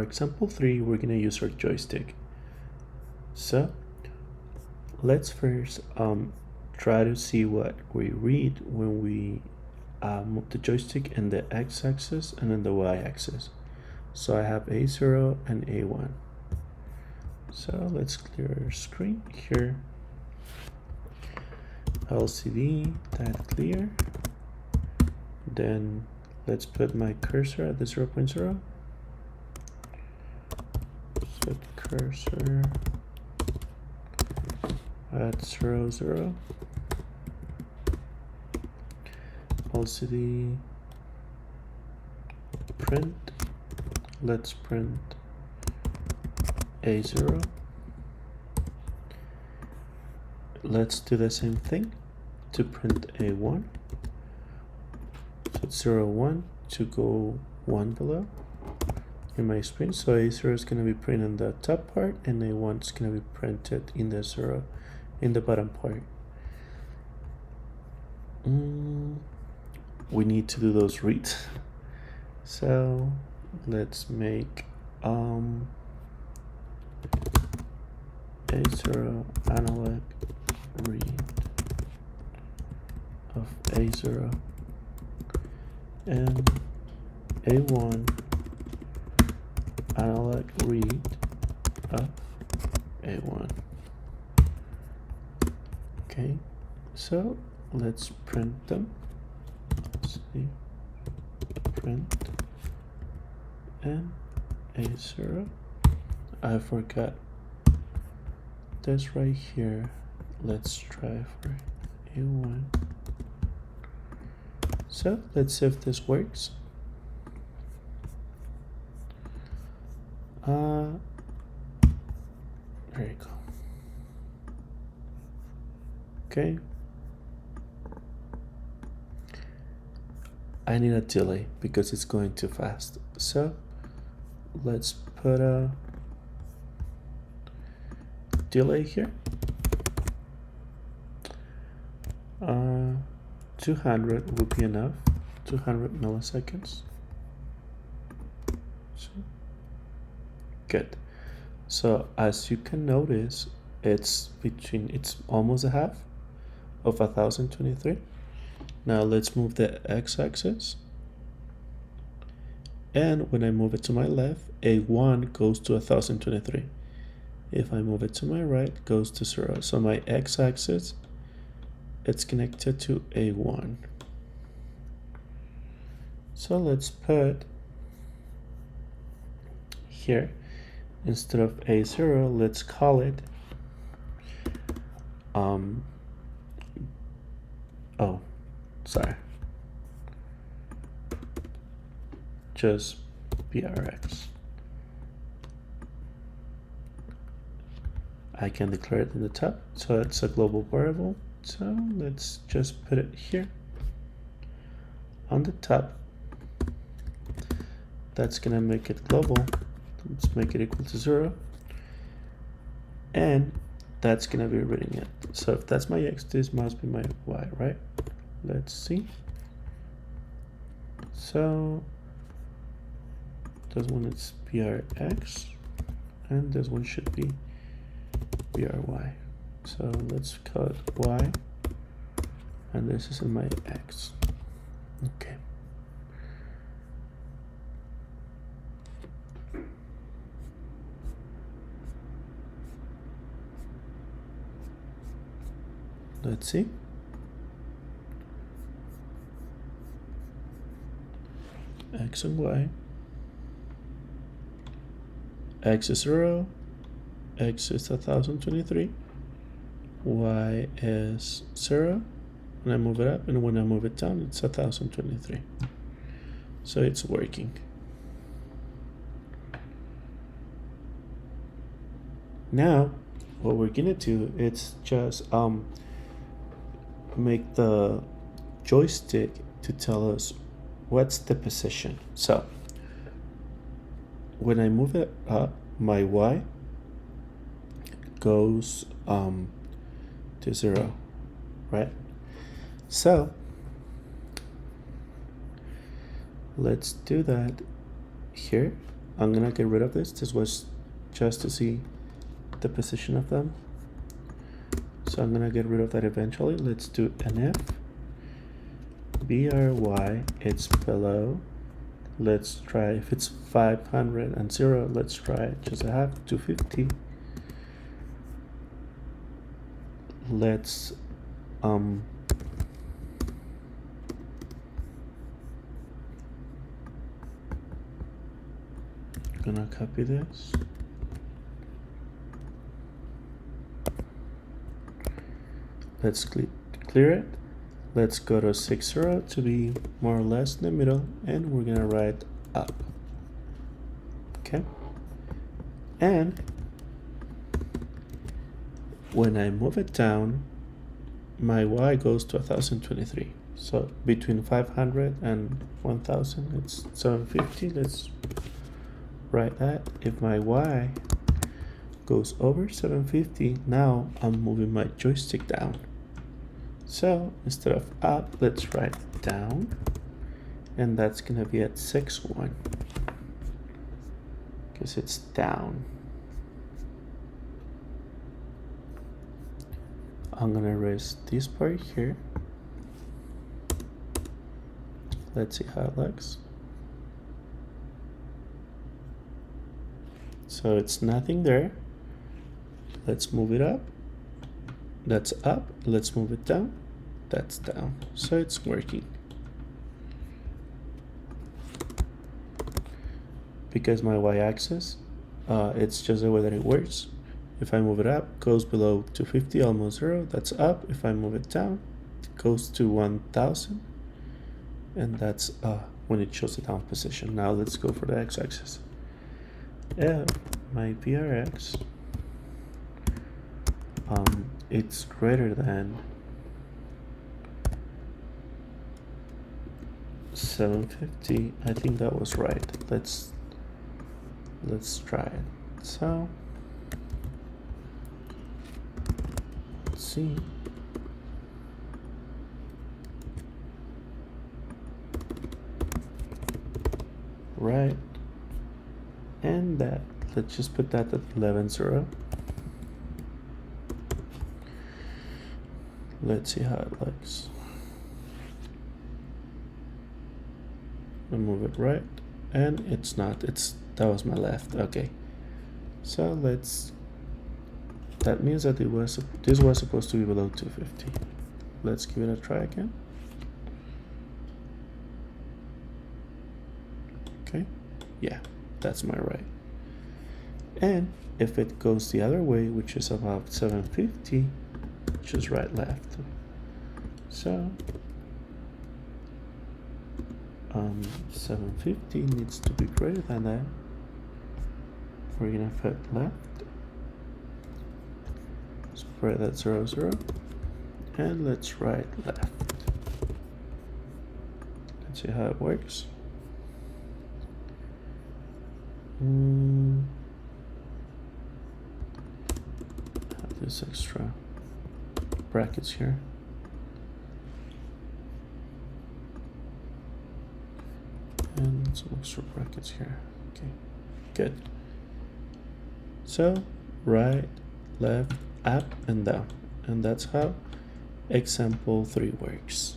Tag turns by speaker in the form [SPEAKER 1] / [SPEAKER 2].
[SPEAKER 1] example 3, we're going to use our joystick. So let's first try to see what we read when we move the joystick in the x-axis and then the y-axis. So I have A0 and A1. So let's clear our screen here. LCD, that clear. Then let's put my cursor at the 0.0. Set cursor at 0, 0. LCD print. Let's print A0. Let's do the same thing to print A1. So it's 0, 1 to go 1 below in my screen. So A0 is going to be printed in the top part and A1 is going to be printed in the 0 in the bottom part. We need to do those reads. So let's make A0 analog read of A0 and A1 analog read of A1. Okay, so let's print them. Let's see, print and A0. I forgot this right here. Let's try for A1. So let's see if this works. There you go. Okay. I need a delay because it's going too fast. So let's put a delay here. 200 would be enough. 200 milliseconds. So, good. So as you can notice, it's almost a half of 1023. Now let's move the x-axis. And when I move it to my left, A1 goes to 1023. If I move it to my right, it goes to 0. So my x-axis, it's connected to A1. So let's put here, instead of A0, let's call it just BRX. I can declare it in the top, so it's a global variable. So let's just put it here on the top. That's gonna make it global. Let's make it equal to 0. And that's gonna be reading it. So if that's my X, this must be my Y, right? Let's see. So this one is BRX and this one should be BRY. So let's call it Y and this is in my X. Okay. Let's see. X and Y. X is 0. X is 1023. Y is 0. When I move it up and when I move it down, it's 1023. So it's working. Now, what we're gonna do is just make the joystick to tell us what's the position. So when I move it up, my Y goes to 0, right? So let's do that here. I'm gonna get rid of this. This was just to see the position of them. So I'm gonna get rid of that eventually. Let's do an if BRY, it's below. Let's try if it's 500 and 0, let's try it just a half, 250. Let's gonna copy this. Let's clear it. Let's go to 60 to be more or less in the middle, and we're gonna write up. Okay. And when I move it down, my y goes to 1023. So between 500 and 1000, it's 750. Let's write that. If my y goes over 750, now I'm moving my joystick down. So instead of up, let's write down, and that's gonna be at 61 because it's down. I'm gonna erase this part here. Let's see how it looks. So it's nothing there. Let's move it up. That's up. Let's move it down. That's down. So it's working. Because my y-axis, it's just the way that it works. If I move it up, it goes below 250, almost 0. That's up. If I move it down, it goes to 1000. And that's when it shows the down position. Now let's go for the x-axis. If my PRX it's greater than 750, I think that was right. Let's try it. So let's see. Right, and that, let's just put that at 11.0. Let's see how it looks. I'll move it right, and it's not, that was my left. Okay, so that means that this was supposed to be below 250. Let's give it a try again. Okay, yeah, that's my right. And if it goes the other way, which is about 750, just right left. So 750 needs to be greater than that. We're gonna put left, spread that 0, 0, and let's write left. Let's see how it works. Have this extra brackets here. And some extra brackets here. Okay, good. So right, left, up, and down. And that's how example 3 works.